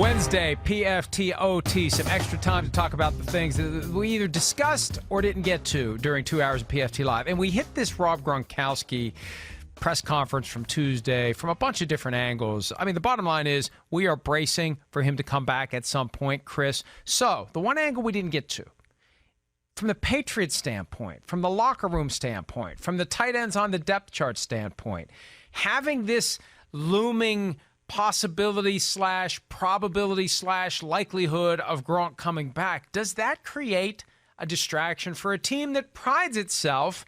Wednesday, PFTOT, some extra time to talk about the things that we either discussed or didn't get to during 2 hours of PFT Live. And we hit this Rob Gronkowski press conference from Tuesday from a bunch of different angles. I mean, the bottom line is we are bracing for him to come back at some point, Chris. So the one angle we didn't get to, from the Patriots standpoint, from the locker room standpoint, from the tight ends on the depth chart standpoint, having this looming possibility / probability / likelihood of Gronk coming back, does that create a distraction for a team that prides itself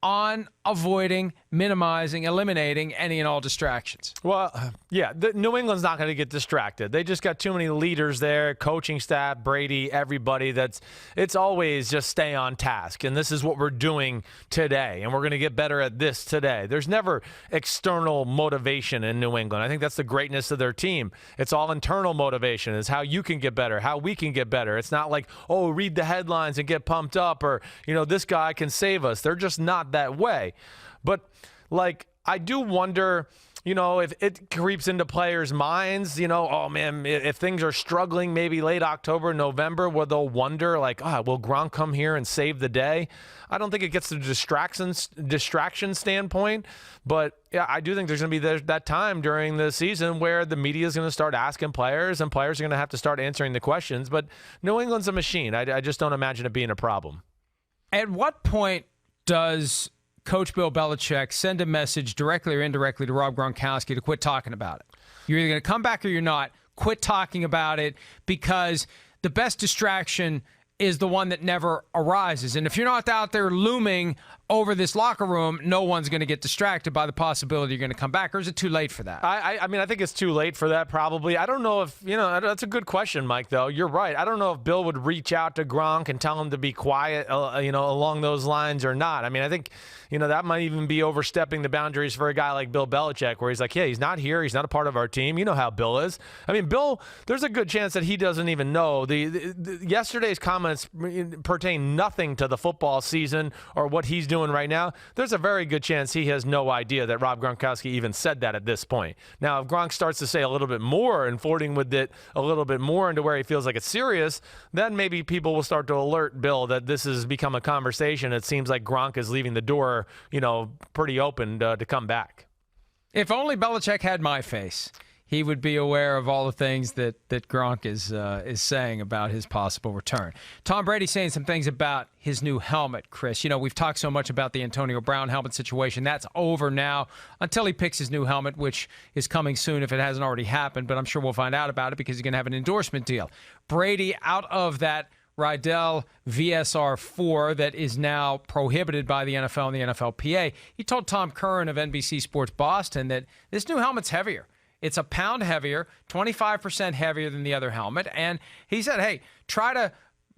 on avoiding, minimizing, eliminating any and all distractions? Well, yeah, New England's not going to get distracted. They just got too many leaders there, coaching staff, Brady, everybody. It's always just stay on task. And this is what we're doing today. And we're going to get better at this today. There's never external motivation in New England. I think that's the greatness of their team. It's all internal motivation. It's how you can get better, how we can get better. It's not like, oh, read the headlines and get pumped up, or, you know, this guy can save us. They're just not that way. But, like, I do wonder, you know, if it creeps into players' minds, you know, oh, man, if things are struggling maybe late October, November, where they'll wonder, like, will Gronk come here and save the day? I don't think it gets to the distraction standpoint, but, yeah, I do think there's going to be that time during the season where the media is going to start asking players, and players are going to have to start answering the questions. But New England's a machine. I just don't imagine it being a problem. At what point does Coach Bill Belichick send a message directly or indirectly to Rob Gronkowski to quit talking about it? You're either going to come back or you're not. Quit talking about it, because the best distraction is the one that never arises. And if you're not out there looming over this locker room, no one's going to get distracted by the possibility you're going to come back. Or is it too late for that? I mean, I think it's too late for that, probably. I don't know if, you know, that's a good question, Mike, though. You're right. I don't know if Bill would reach out to Gronk and tell him to be quiet, you know, along those lines or not. I mean, I think, you know, that might even be overstepping the boundaries for a guy like Bill Belichick, where he's like, yeah, he's not here. He's not a part of our team. You know how Bill is. I mean, Bill, there's a good chance that he doesn't even know. Yesterday's comments pertain nothing to the football season or what he's doing right now. There's a very good chance he has no idea that Rob Gronkowski even said that at this point. Now, if Gronk starts to say a little bit more and flirting with it a little bit more into where he feels like it's serious, then maybe people will start to alert Bill that this has become a conversation. It seems like Gronk is leaving the door, you know, pretty open to come back. If only Belichick had my face, he would be aware of all the things that Gronk is saying about his possible return. Tom Brady saying some things about his new helmet, Chris. You know, we've talked so much about the Antonio Brown helmet situation. That's over now until he picks his new helmet, which is coming soon if it hasn't already happened. But I'm sure we'll find out about it because he's going to have an endorsement deal. Brady out of that Rydell VSR4 that is now prohibited by the NFL and the NFLPA. He told Tom Curran of NBC Sports Boston that this new helmet's heavier. It's a pound heavier, 25% heavier than the other helmet. And he said, hey, try to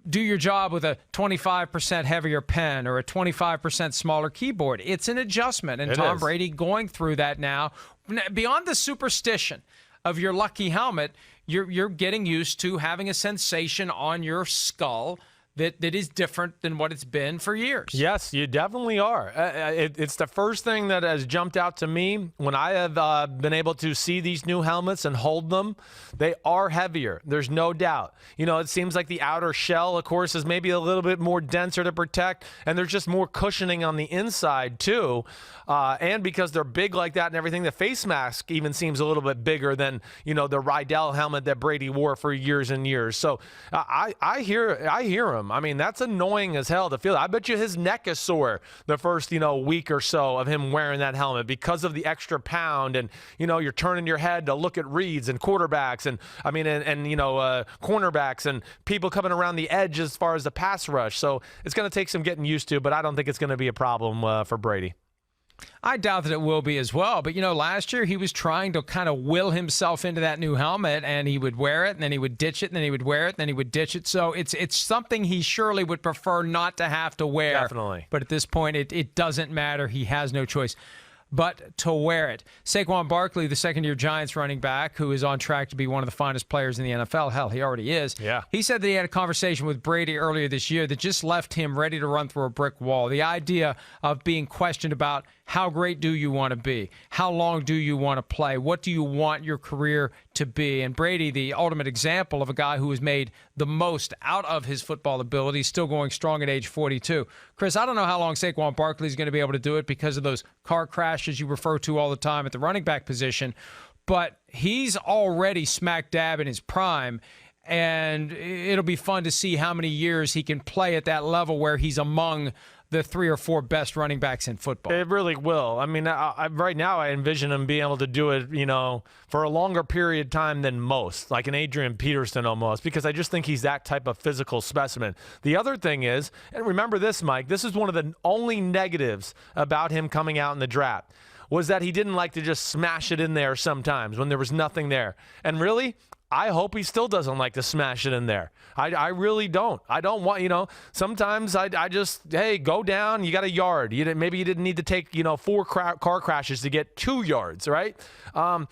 do your job with a 25% heavier pen or a 25% smaller keyboard. It's an adjustment. And Tom Brady going through that now. Beyond the superstition of your lucky helmet, you're getting used to having a sensation on your skull that is different than what it's been for years. Yes, you definitely are. It's the first thing that has jumped out to me when I have been able to see these new helmets and hold them. They are heavier. There's no doubt. You know, it seems like the outer shell, of course, is maybe a little bit more denser to protect, and there's just more cushioning on the inside, too. And because they're big like that and everything, the face mask even seems a little bit bigger than, you know, the Rydell helmet that Brady wore for years and years. So I hear him. I mean, that's annoying as hell to feel. I bet you his neck is sore the first, you know, week or so of him wearing that helmet because of the extra pound. And, you know, you're turning your head to look at reads and quarterbacks and, I mean, and you know, cornerbacks and people coming around the edge as far as the pass rush. So it's going to take some getting used to, but I don't think it's going to be a problem for Brady. I doubt that it will be as well. But, you know, last year he was trying to kind of will himself into that new helmet, and he would wear it, and then he would ditch it, and then he would wear it, and then he would ditch it. So it's something he surely would prefer not to have to wear. Definitely. But at this point, it doesn't matter. He has no choice but to wear it. Saquon Barkley, the second-year Giants running back, who is on track to be one of the finest players in the NFL. Hell, he already is. Yeah. He said that he had a conversation with Brady earlier this year that just left him ready to run through a brick wall. The idea of being questioned about How great do you want to be? How long do you want to play? What do you want your career to be? And Brady, the ultimate example of a guy who has made the most out of his football ability, still going strong at age 42. Chris, I don't know how long Saquon Barkley is going to be able to do it because of those car crashes you refer to all the time at the running back position, but he's already smack dab in his prime, and it'll be fun to see how many years he can play at that level where he's among the 3 or 4 best running backs in football. It really will. I mean, right now I envision him being able to do it, for a longer period of time than most, like an Adrian Peterson almost, because I just think he's that type of physical specimen. The other thing is, and remember this, Mike, this is one of the only negatives about him coming out in the draft, was that he didn't like to just smash it in there sometimes when there was nothing there. And really, I hope he still doesn't like to smash it in there. I really don't. I don't want, sometimes I just, hey, go down, you got a yard. Maybe you didn't need to take, 4 car crashes to get 2 yards, right? And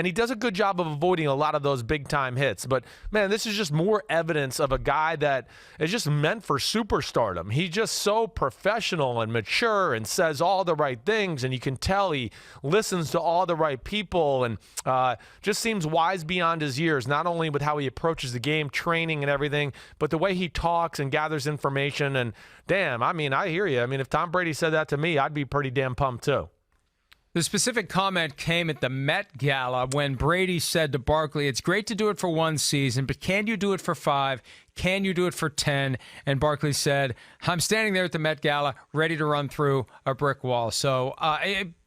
he does a good job of avoiding a lot of those big-time hits. But, man, this is just more evidence of a guy that is just meant for superstardom. He's just so professional and mature and says all the right things, and you can tell he listens to all the right people and just seems wise beyond his years, not only with how he approaches the game, training and everything, but the way he talks and gathers information. And damn, I mean, I hear you. I mean, if Tom Brady said that to me, I'd be pretty damn pumped too. The specific comment came at the Met Gala when Brady said to Barkley, "It's great to do it for 1 season, but can you do it for 5? Can you do it for 10? And Barkley said, "I'm standing there at the Met Gala, ready to run through a brick wall." So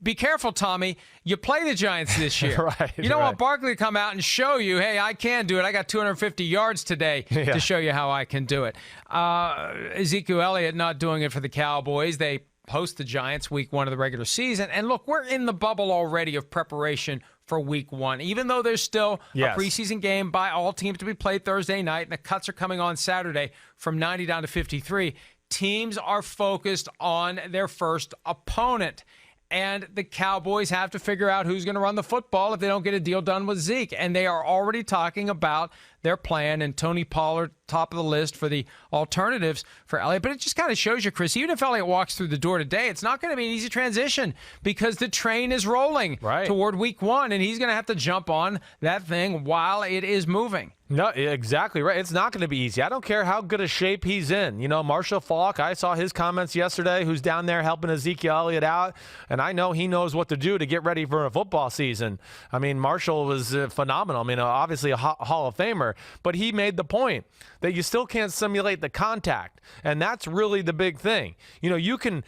be careful, Tommy. You play the Giants this year. Right, you don't want Barkley to come out and show you, hey, I can do it. I got 250 yards today to show you how I can do it. Ezekiel Elliott not doing it for the Cowboys. They host the Giants week 1 of the regular season. And look, we're in the bubble already of preparation for week 1, even though there's still a preseason game by all teams to be played Thursday night, and the cuts are coming on Saturday from 90 down to 53. Teams are focused on their first opponent. And the Cowboys have to figure out who's going to run the football if they don't get a deal done with Zeke. And they are already talking about their plan, and Tony Pollard, top of the list for the alternatives for Elliott. But it just kind of shows you, Chris, even if Elliott walks through the door today, it's not going to be an easy transition because the train is rolling toward week 1, and he's going to have to jump on that thing while it is moving. No, exactly right. It's not going to be easy. I don't care how good a shape he's in. Marshall Faulk, I saw his comments yesterday, who's down there helping Ezekiel Elliott out, and I know he knows what to do to get ready for a football season. I mean, Marshall was phenomenal. I mean, obviously a Hall of Famer, but he made the point that you still can't simulate the contact, and that's really the big thing. You can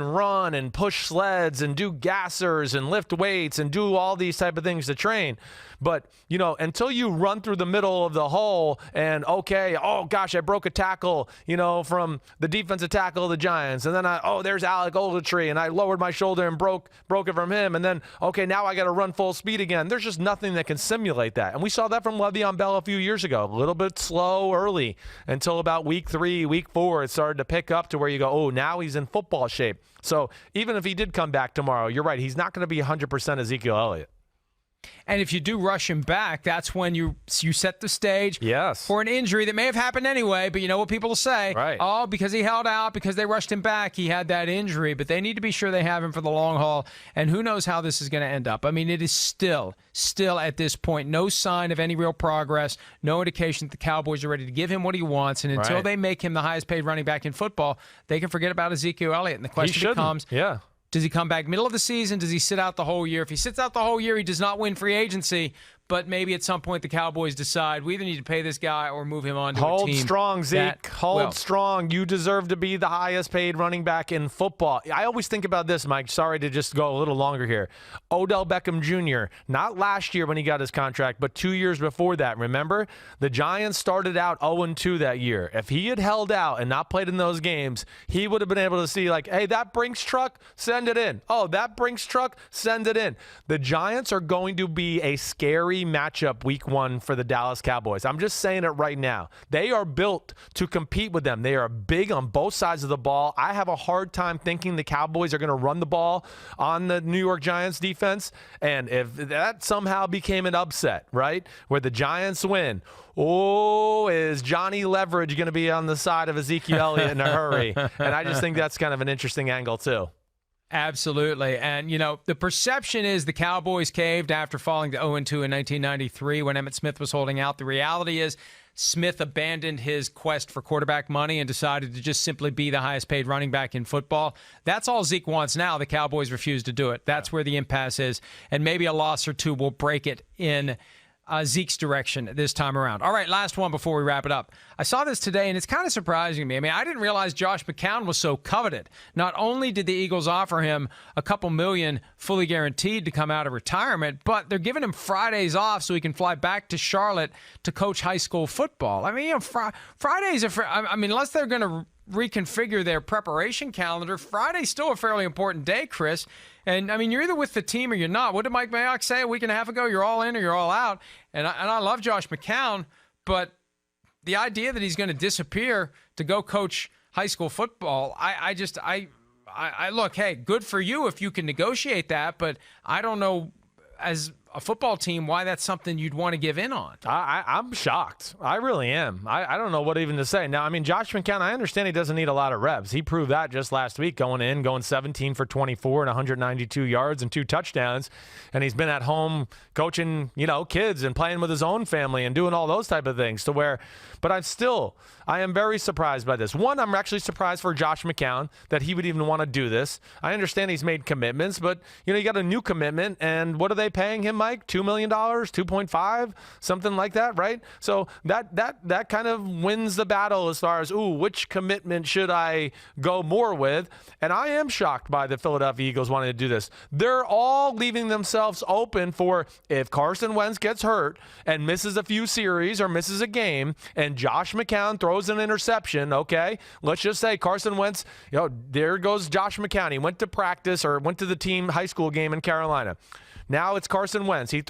run and push sleds and do gassers and lift weights and do all these type of things to train, but until you run through the middle of the hole and oh gosh, I broke a tackle, from the defensive tackle of the Giants, and then there's Alec Ogletree, and I lowered my shoulder and broke it from him, and then now I got to run full speed again. There's just nothing that can simulate that, and we saw that from Le'Veon Bell a few years ago. A little bit slow early until about week 3, week 4, it started to pick up to where you go, oh, now he's in football shape. So even if he did come back tomorrow, you're right, he's not going to be 100% Ezekiel Elliott. And if you do rush him back, that's when you set the stage for an injury that may have happened anyway, but you know what people will say? Right. Oh, because he held out, because they rushed him back, he had that injury. But they need to be sure they have him for the long haul, and who knows how this is going to end up. I mean, it is still at this point, no sign of any real progress, no indication that the Cowboys are ready to give him what he wants, and until they make him the highest paid running back in football, they can forget about Ezekiel Elliott. And the question becomes, does he come back middle of the season? Does he sit out the whole year? If he sits out the whole year, he does not win free agency. But maybe at some point the Cowboys decide we either need to pay this guy or move him on to a team. Hold strong, Zeke. Hold strong. You deserve to be the highest paid running back in football. I always think about this, Mike. Sorry to just go a little longer here. Odell Beckham Jr., not last year when he got his contract, but 2 years before that. Remember? The Giants started out 0-2 that year. If he had held out and not played in those games, he would have been able to see, like, hey, that Brinks truck, send it in. Oh, that Brinks truck, send it in. The Giants are going to be a scary matchup week 1 for the Dallas Cowboys. I'm just saying it right now. They are built to compete with them. They are big on both sides of the ball. I have a hard time thinking the Cowboys are going to run the ball on the New York Giants defense. And if that somehow became an upset, right, where the Giants win, is Johnny Leverage going to be on the side of Ezekiel Elliott in a hurry? And I just think that's kind of an interesting angle too. Absolutely. And, the perception is the Cowboys caved after falling to 0-2 in 1993 when Emmitt Smith was holding out. The reality is Smith abandoned his quest for quarterback money and decided to just simply be the highest paid running back in football. That's all Zeke wants now. The Cowboys refuse to do it. That's where the impasse is. And maybe a loss or two will break it in Zeke's direction this time around. All right, last one before we wrap it up. I saw this today, and it's kind of surprising to me. I mean, I didn't realize Josh McCown was so coveted. Not only did the Eagles offer him a couple million fully guaranteed to come out of retirement, but they're giving him Fridays off so he can fly back to Charlotte to coach high school football. I mean, Fridays are, unless they're going to reconfigure their preparation calendar, Friday's still a fairly important day, Chris. And, you're either with the team or you're not. What did Mike Mayock say a week and a half ago? You're all in or you're all out. And I love Josh McCown, but the idea that he's going to disappear to go coach high school football, I look, hey, good for you if you can negotiate that, but I don't know as a football team why that's something you'd want to give in on. I'm shocked. I really am. I don't know what even to say. Now, Josh McCown, I understand he doesn't need a lot of reps. He proved that just last week going 17 for 24 and 192 yards and 2 touchdowns. And he's been at home coaching, kids and playing with his own family and doing all those type of things but I am very surprised by this. One, I'm actually surprised for Josh McCown that he would even want to do this. I understand he's made commitments, but, you got a new commitment, and what are they paying him, Mike? $2 million, 2.5, something like that, right? So that kind of wins the battle as far as, which commitment should I go more with? And I am shocked by the Philadelphia Eagles wanting to do this. They're all leaving themselves open for if Carson Wentz gets hurt and misses a few series or misses a game and Josh McCown throws an interception, okay, let's just say Carson Wentz, there goes Josh McCown. He went to practice or went to the team high school game in Carolina. Now it's Carson Wentz. He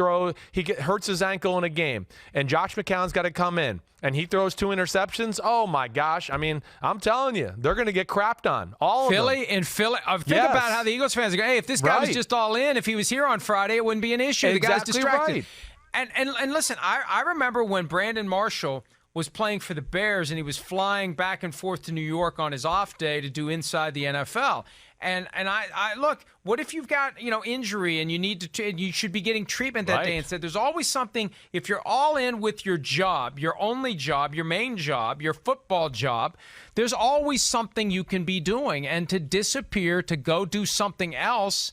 hurts his ankle in a game, and Josh McCown's got to come in, and he throws 2 interceptions. Oh, my gosh. I'm telling you, they're going to get crapped on. All Philly of them. and Philly. Think about how the Eagles fans are going, hey, if this guy was just all in, if he was here on Friday, it wouldn't be an issue. The guy's distracted. Right. And listen, I remember when Brandon Marshall was playing for the Bears and he was flying back and forth to New York on his off day to do Inside the NFL. And I look, what if you've got, injury and you should be getting treatment that day instead? There's always something, if you're all in with your job, your only job, your main job, your football job, there's always something you can be doing. And to disappear, to go do something else,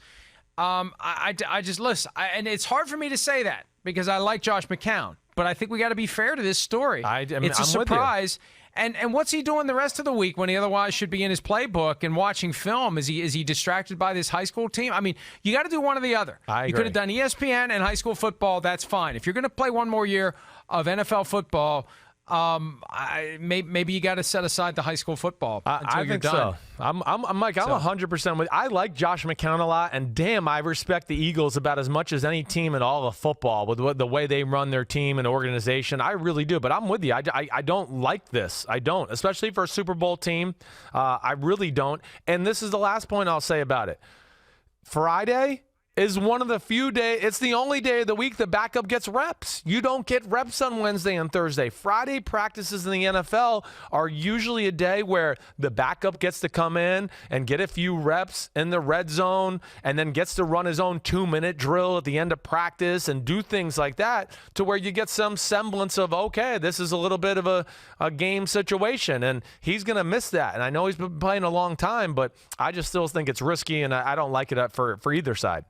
I just, listen, and it's hard for me to say that because I like Josh McCown, but I think we got to be fair to this story. It's a surprise. And what's he doing the rest of the week when he otherwise should be in his playbook and watching film? Is he distracted by this high school team? You got to do one or the other. I agree. You could have done ESPN and high school football. That's fine. If you're going to play one more year of NFL football, maybe you got to set aside the high school football until you're done. So. I'm Mike. I'm 100% with. I like Josh McCown a lot, and damn, I respect the Eagles about as much as any team in all of football with the way they run their team and organization. I really do. But I'm with you. I don't like this. I don't, especially for a Super Bowl team. I really don't. And this is the last point I'll say about it. Friday is one of the few days, it's the only day of the week the backup gets reps. You don't get reps on Wednesday and Thursday. Friday practices in the NFL are usually a day where the backup gets to come in and get a few reps in the red zone and then gets to run his own 2-minute drill at the end of practice and do things like that to where you get some semblance of, okay, this is a little bit of a game situation, and he's going to miss that. And I know he's been playing a long time, but I just still think it's risky, and I don't like it for either side.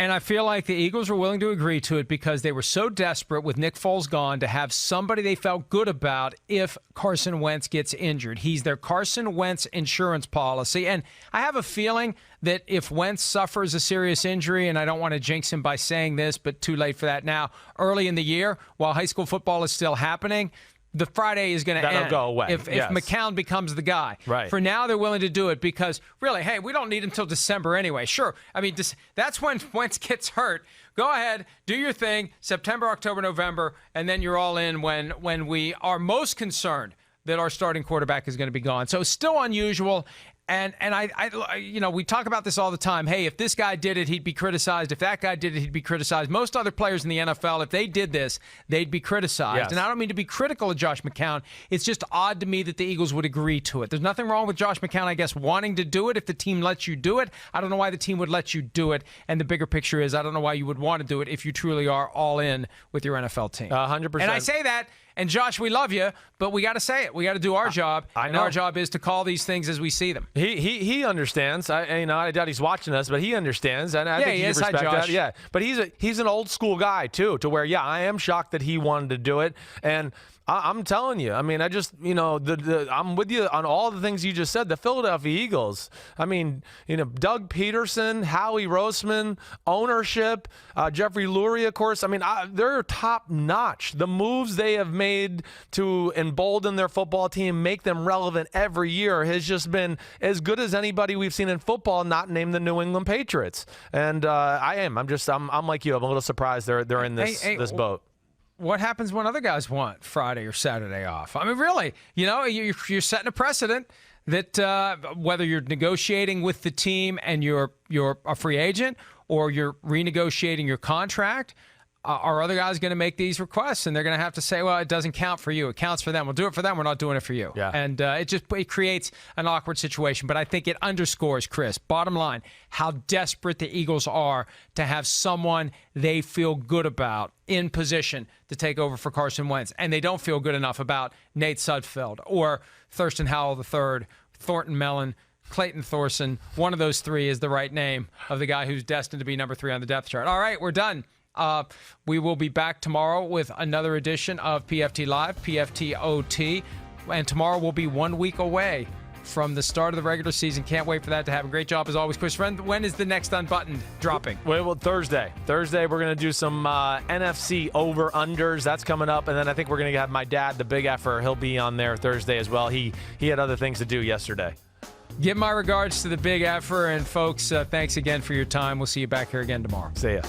And I feel like the Eagles were willing to agree to it because they were so desperate with Nick Foles gone to have somebody they felt good about if Carson Wentz gets injured. He's their Carson Wentz insurance policy. And I have a feeling that if Wentz suffers a serious injury, and I don't want to jinx him by saying this, but too late for that now, early in the year, while high school football is still happening, the Friday is going to end. That'll go away. If McCown becomes the guy. Right. For now, they're willing to do it because, really, hey, we don't need him until December anyway. Sure. That's when Wentz gets hurt. Go ahead, do your thing, September, October, November, and then you're all in when we are most concerned that our starting quarterback is going to be gone. So still unusual. And we talk about this all the time. Hey, if this guy did it, he'd be criticized. If that guy did it, he'd be criticized. Most other players in the NFL, if they did this, they'd be criticized. Yes. And I don't mean to be critical of Josh McCown. It's just odd to me that the Eagles would agree to it. There's nothing wrong with Josh McCown, I guess, wanting to do it if the team lets you do it. I don't know why the team would let you do it. And the bigger picture is I don't know why you would want to do it if you truly are all in with your NFL team. 100%. And I say that. And Josh, we love you, but we got to say it. We got to do our job, I and know. our job is to call these things as we see them. He understands. I doubt he's watching us, but he understands, and I think he you is. Hi, respect Josh. that. Yeah, but he's an old school guy too, to where I am shocked that he wanted to do it, and I'm telling you, I mean, I just I'm with you on all the things you just said. The Philadelphia Eagles, I mean, Doug Peterson, Howie Roseman, ownership, Jeffrey Lurie, of course. I mean, they're top notch. The moves they have made to embolden their football team, make them relevant every year, has just been as good as anybody we've seen in football, not named the New England Patriots. And I'm like you. I'm a little surprised they're in this boat. What happens when other guys want Friday or Saturday off? I mean, really, you're setting a precedent that whether you're negotiating with the team and you're a free agent or you're renegotiating your contract, are other guys going to make these requests? And they're going to have to say, well, it doesn't count for you. It counts for them. We'll do it for them. We're not doing it for you. Yeah. And it creates an awkward situation. But I think it underscores, Chris, bottom line, how desperate the Eagles are to have someone they feel good about in position to take over for Carson Wentz. And they don't feel good enough about Nate Sudfeld or Thurston Howell III, Thornton Mellon, Clayton Thorson. One of those three is the right name of the guy who's destined to be number 3 on the depth chart. All right, we're done. We will be back tomorrow with another edition of PFT Live, PFTOT. And tomorrow will be 1 week away from the start of the regular season. Can't wait for that to happen. Great job as always, Chris. Friend, when is the next Unbuttoned dropping? Well, Thursday. Thursday, we're going to do some NFC over-unders. That's coming up. And then I think we're going to have my dad, the Big Effer. He'll be on there Thursday as well. He had other things to do yesterday. Give my regards to the Big Effer. And folks, thanks again for your time. We'll see you back here again tomorrow. See ya.